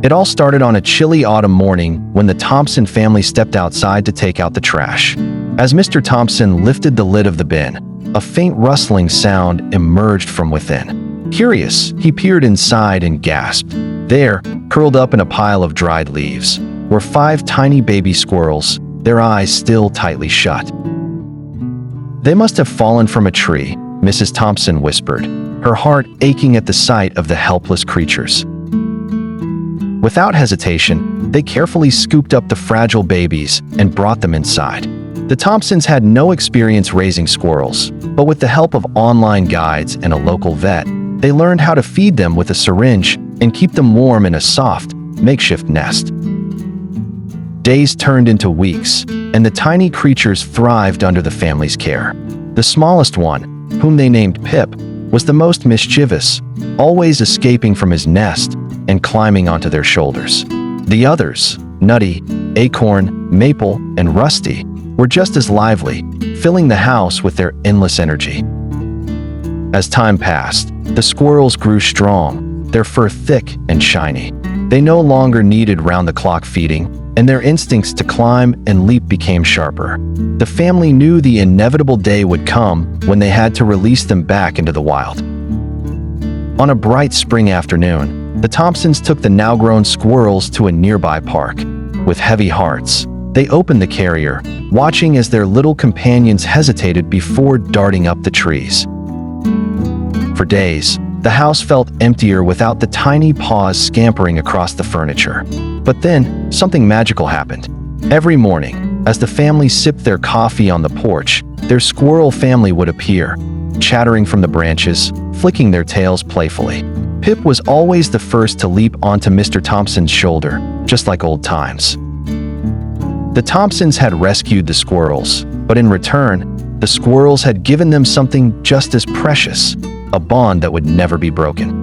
It all started on a chilly autumn morning when the Thompson family stepped outside to take out the trash. As Mr. Thompson lifted the lid of the bin, a faint rustling sound emerged from within. Curious, he peered inside and gasped. There, curled up in a pile of dried leaves, were 5 tiny baby squirrels, their eyes still tightly shut. "They must have fallen from a tree," Mrs. Thompson whispered, her heart aching at the sight of the helpless creatures. Without hesitation, they carefully scooped up the fragile babies and brought them inside. The Thompsons had no experience raising squirrels, but with the help of online guides and a local vet, they learned how to feed them with a syringe and keep them warm in a soft, makeshift nest. Days turned into weeks, and the tiny creatures thrived under the family's care. The smallest one, whom they named Pip, was the most mischievous, always escaping from his nest and climbing onto their shoulders. The others, Nutty, Acorn, Maple, and Rusty, were just as lively, filling the house with their endless energy. As time passed, the squirrels grew strong, their fur thick and shiny. They no longer needed round-the-clock feeding, and their instincts to climb and leap became sharper. The family knew the inevitable day would come when they had to release them back into the wild. On a bright spring afternoon, the Thompsons took the now-grown squirrels to a nearby park. With heavy hearts, they opened the carrier, watching as their little companions hesitated before darting up the trees. For days, the house felt emptier without the tiny paws scampering across the furniture. But then, something magical happened. Every morning, as the family sipped their coffee on the porch, their squirrel family would appear, chattering from the branches, flicking their tails playfully. Pip was always the first to leap onto Mr. Thompson's shoulder, just like old times. The Thompsons had rescued the squirrels, but in return, the squirrels had given them something just as precious, a bond that would never be broken.